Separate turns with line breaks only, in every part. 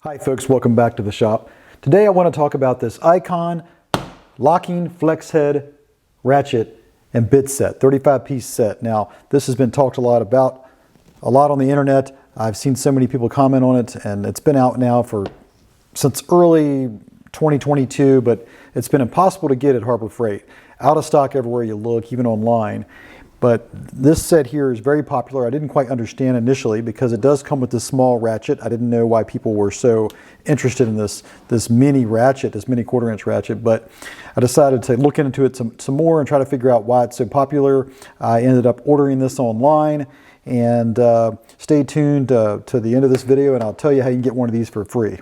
Hi folks, welcome back to the shop. Today I want to talk about this Icon locking flex head ratchet and bit set, 35-piece set. Now this has been talked a lot on the internet. I've seen so many people comment on it, and it's been out now since early 2022, but it's been impossible to get at Harbor Freight. Out of stock everywhere you look, even online. But this set here is very popular. I didn't quite understand initially because it does come with this small ratchet. I didn't know why people were so interested in this mini ratchet, this mini 1/4-inch ratchet, but I decided to look into it some more and try to figure out why it's so popular. I ended up ordering this online, and stay tuned to the end of this video and I'll tell you how you can get one of these for free.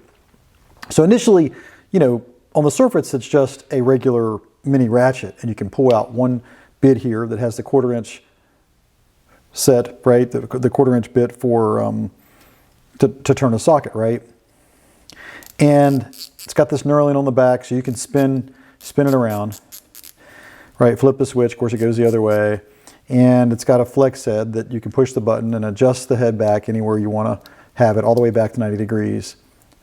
So initially, on the surface it's just a regular mini ratchet, and you can pull out one bit here that has the 1/4-inch set, right? The 1/4-inch bit for to turn a socket, right? And it's got this knurling on the back, so you can spin it around, right? Flip the switch, of course it goes the other way, and it's got a flex head that you can push the button and adjust the head back anywhere you want to have it, all the way back to 90 degrees.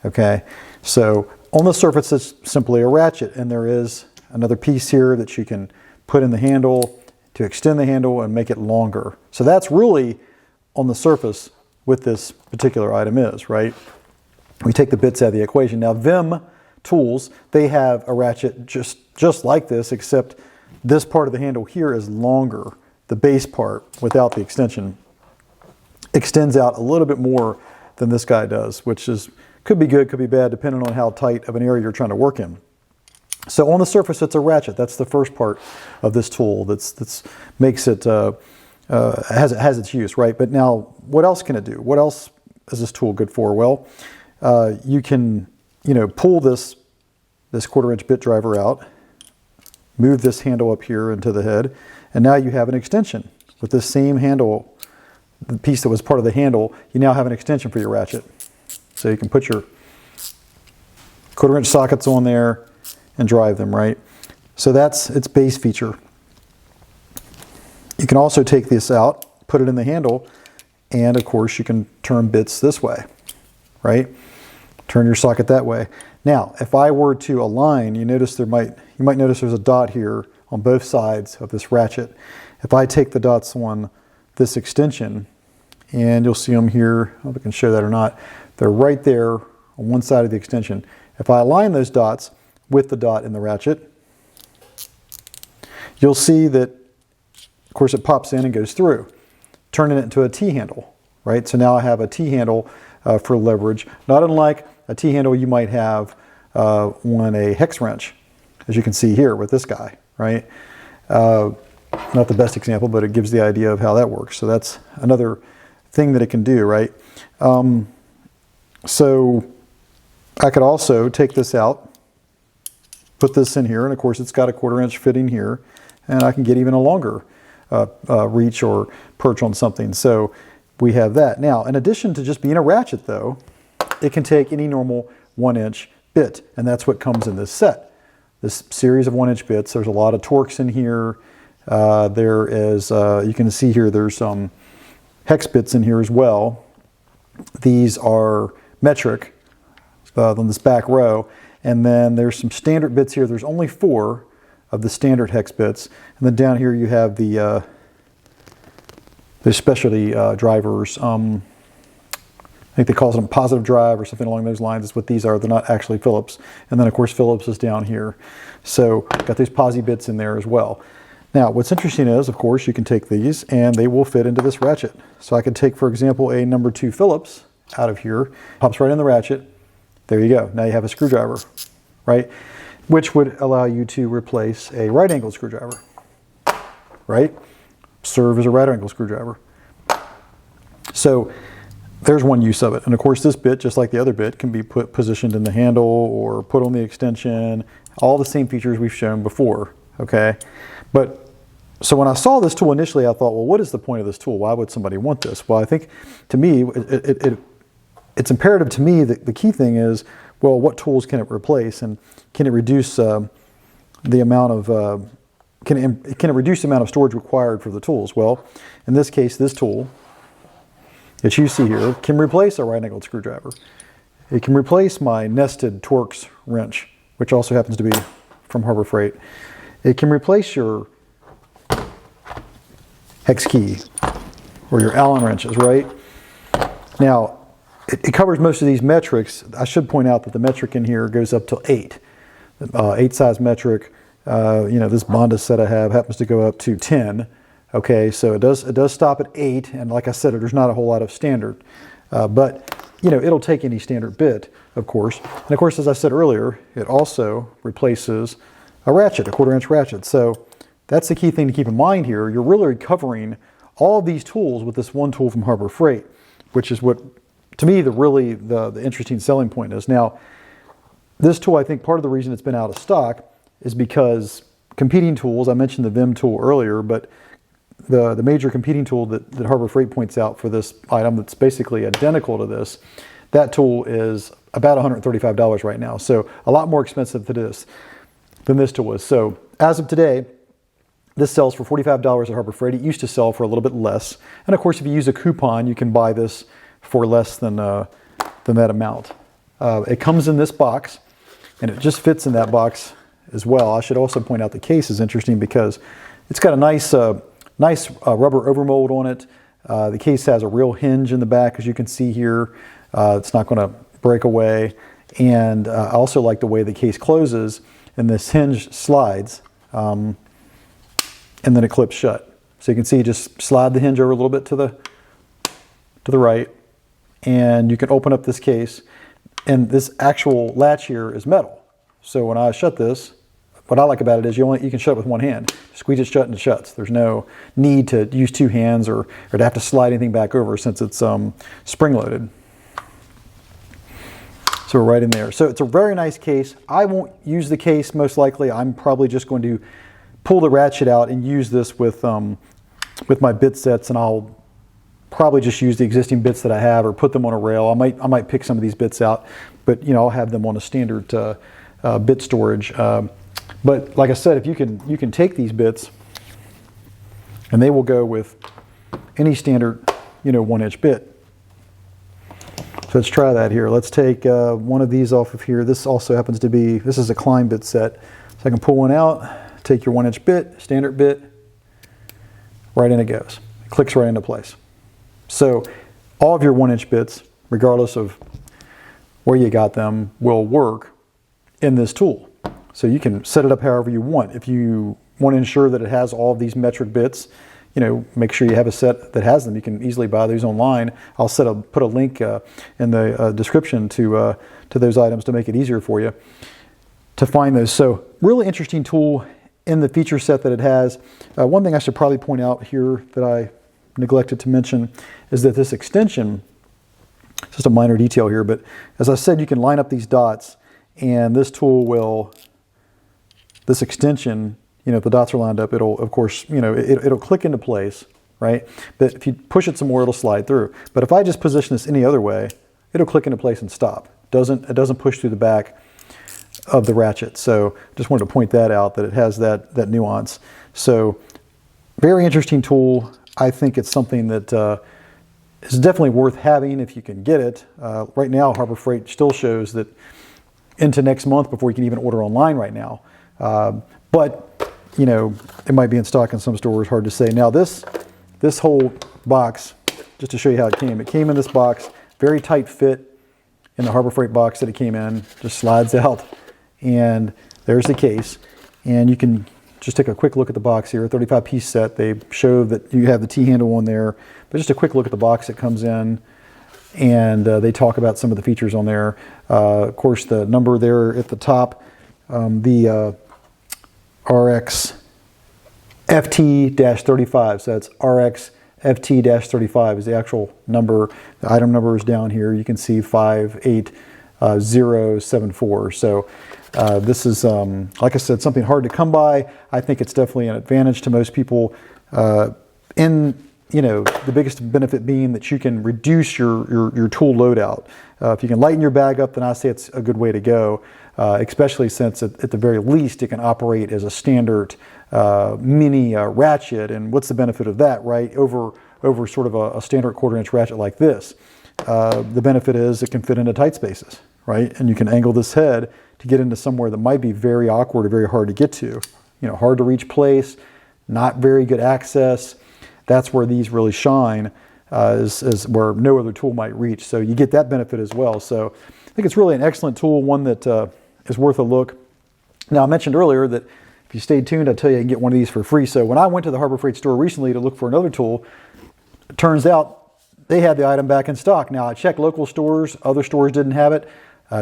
Okay, so on the surface it's simply a ratchet, and there is another piece here that you can put in the handle to extend the handle and make it longer. So that's really on the surface what this particular item is, right? We take the bits out of the equation. Now Vim tools, they have a ratchet just like this, except this part of the handle here is longer. The base part without the extension extends out a little bit more than this guy does, which could be good, could be bad, depending on how tight of an area you're trying to work in. So on the surface, it's a ratchet. That's the first part of this tool that's makes it has its use, right? But now, what else can it do? What else is this tool good for? Well, you can pull this 1/4-inch bit driver out, move this handle up here into the head, and now you have an extension with this same handle, the piece that was part of the handle. You now have an extension for your ratchet, so you can put your 1/4-inch sockets on there and drive them, right? So that's its base feature. You can also take this out, put it in the handle, and of course you can turn bits this way, right? Turn your socket that way. Now, if I were to align, you might notice there's a dot here on both sides of this ratchet. If I take the dots on this extension, and you'll see them here, I don't know if I can show that or not, they're right there on one side of the extension. If I align those dots with the dot in the ratchet, you'll see that, of course, it pops in and goes through, turning it into a T-handle, right? So now I have a T-handle for leverage, not unlike a T-handle you might have on a hex wrench, as you can see here with this guy, right? Not the best example, but it gives the idea of how that works. So that's another thing that it can do, right? So I could also take this out, put this in here, and of course it's got a 1/4-inch fitting here, and I can get even a longer reach or perch on something. So we have that. Now, in addition to just being a ratchet though, it can take any normal 1-inch bit, and that's what comes in this set. This series of 1-inch bits. There's a lot of Torx in here. There is, you can see here, there's some hex bits in here as well. These are metric on this back row. And then there's some standard bits here. There's only 4 of the standard hex bits. And then down here you have the specialty drivers. I think they call them positive drive or something along those lines. That's what these are. They're not actually Phillips. And then of course Phillips is down here. So got these posi bits in there as well. Now what's interesting is, of course, you can take these and they will fit into this ratchet. So I could take, for example, a number 2 Phillips out of here, pops right in the ratchet. There you go. Now you have a screwdriver, right? Which would allow you to replace a right angle screwdriver, right? Serve as a right angle screwdriver. So there's one use of it. And of course this bit, just like the other bit, can be positioned in the handle or put on the extension. All the same features we've shown before, okay? But so when I saw this tool initially, I thought, well, what is the point of this tool? Why would somebody want this? Well, I think to me, it's imperative to me that the key thing is, well, what tools can it replace, and can it reduce the amount of can it reduce the amount of storage required for the tools? Well, in this case, this tool that you see here can replace a right-angled screwdriver. It can replace my nested Torx wrench, which also happens to be from Harbor Freight. It can replace your hex key or your Allen wrenches, right? Now, it covers most of these metrics. I should point out that the metric in here goes up to 8. 8 size metric. This Bonda set I have happens to go up to 10. Okay, so it does stop at 8, and like I said, there's not a whole lot of standard. But it'll take any standard bit, of course. And of course, as I said earlier, it also replaces a ratchet, a 1/4 inch ratchet. So that's the key thing to keep in mind here. You're really recovering all of these tools with this one tool from Harbor Freight, which is what, to me, the interesting selling point is. Now, this tool, I think part of the reason it's been out of stock is because competing tools, I mentioned the Vim tool earlier, but the major competing tool that Harbor Freight points out for this item that's basically identical to this, that tool is about $135 right now. So a lot more expensive than this tool is. So as of today, this sells for $45 at Harbor Freight. It used to sell for a little bit less. And of course, if you use a coupon, you can buy this for less than that amount. It comes in this box, and it just fits in that box as well. I should also point out the case is interesting because it's got a nice rubber overmold on it. The case has a real hinge in the back, as you can see here. It's not going to break away. And I also like the way the case closes, and this hinge slides, and then it clips shut. So you can see, just slide the hinge over a little bit to the right, and you can open up this case. And this actual latch here is metal. So when I shut this, what I like about it is you can shut it with one hand. Squeeze it shut and it shuts. There's no need to use two hands or to have to slide anything back over since it's spring-loaded. So we're right in there. So it's a very nice case. I won't use the case most likely. I'm probably just going to pull the ratchet out and use this with my bit sets, and I'll probably just use the existing bits that I have or put them on a rail. I might pick some of these bits out, but I'll have them on a standard bit storage. But like I said, if you can take these bits, and they will go with any standard 1-inch bit. So let's try that here. Let's take one of these off of here. This also happens to be, this is a Klein bit set. So I can pull one out, take your 1-inch bit, standard bit, right in it goes. It clicks right into place. So all of your 1-inch bits, regardless of where you got them, will work in this tool. So you can set it up however you want. If you want to ensure that it has all of these metric bits, make sure you have a set that has them. You can easily buy these online. I'll put a link in the description to those items to make it easier for you to find those. So really interesting tool in the feature set that it has. One thing I should probably point out here that I neglected to mention is that this extension, it's just a minor detail here, but as I said, you can line up these dots, and this tool will, this extension, if the dots are lined up, it'll, of course, it'll click into place, right? But if you push it some more, it'll slide through. But if I just position this any other way, it'll click into place and stop. It doesn't push through the back of the ratchet. So just wanted to point that out, that it has that nuance. So very interesting tool. I think it's something that is definitely worth having if you can get it. Right now, Harbor Freight still shows that into next month before you can even order online right now. But it might be in stock in some stores, hard to say. Now this whole box, just to show you how it came in this box, very tight fit in the Harbor Freight box that it came in, just slides out, and there's the case. And you can just take a quick look at the box here, a 35-piece set. They show that you have the T-handle on there, but just a quick look at the box it comes in, and they talk about some of the features on there. Of course, the number there at the top, the RXFT-35, so that's RXFT-35 is the actual number. The item number is down here. You can see 58074. So this is, like I said, something hard to come by. I think it's definitely an advantage to most people. The biggest benefit being that you can reduce your tool loadout. If you can lighten your bag up, then I say it's a good way to go, especially since at the very least it can operate as a standard mini ratchet. And what's the benefit of that, right? Over sort of a standard 1/4 inch ratchet like this. the benefit is it can fit into tight spaces, right? And you can angle this head to get into somewhere that might be very awkward or very hard to get to. You know, hard to reach place, not very good access. That's where these really shine, is where no other tool might reach. So you get that benefit as well. So I think it's really an excellent tool, one that is worth a look. Now, I mentioned earlier that if you stayed tuned, I'd tell you I can get one of these for free. So when I went to the Harbor Freight store recently to look for another tool, it turns out they had the item back in stock. Now, I checked local stores, other stores didn't have it.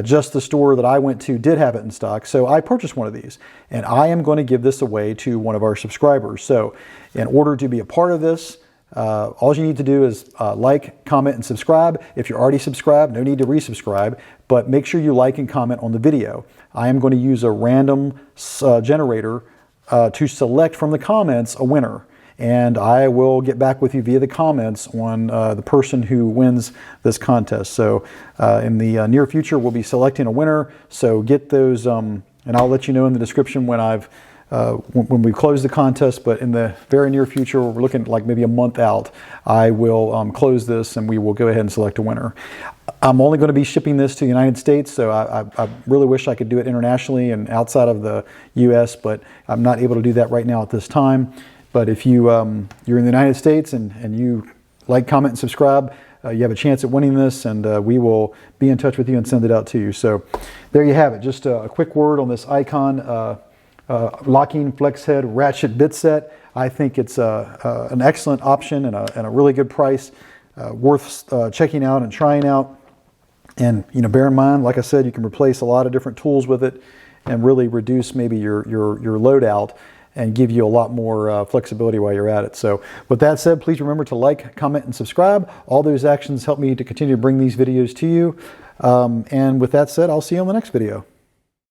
Just the store that I went to did have it in stock. So I purchased one of these, and I am going to give this away to one of our subscribers. So in order to be a part of this, all you need to do is like, comment, and subscribe. If you're already subscribed, no need to resubscribe, but make sure you like and comment on the video. I am going to use a random generator to select from the comments a winner. And I will get back with you via the comments on the person who wins this contest. So in the near future, we'll be selecting a winner. So get those, and I'll let you know in the description when when we close the contest. But in the very near future, we're looking like maybe a month out, I will close this and we will go ahead and select a winner. I'm only going to be shipping this to the United States, so I really wish I could do it internationally and outside of the US, but I'm not able to do that right now at this time. But if you're in the United States and you like, comment, and subscribe, you have a chance at winning this, and we will be in touch with you and send it out to you. So there you have it. Just a quick word on this Icon locking flex head ratchet bit set. I think it's an excellent option and a really good price, worth checking out and trying out. And bear in mind, like I said, you can replace a lot of different tools with it and really reduce maybe your load out and give you a lot more flexibility while you're at it. So with that said, please remember to like, comment, and subscribe. All those actions help me to continue to bring these videos to you. And with that said, I'll see you on the next video.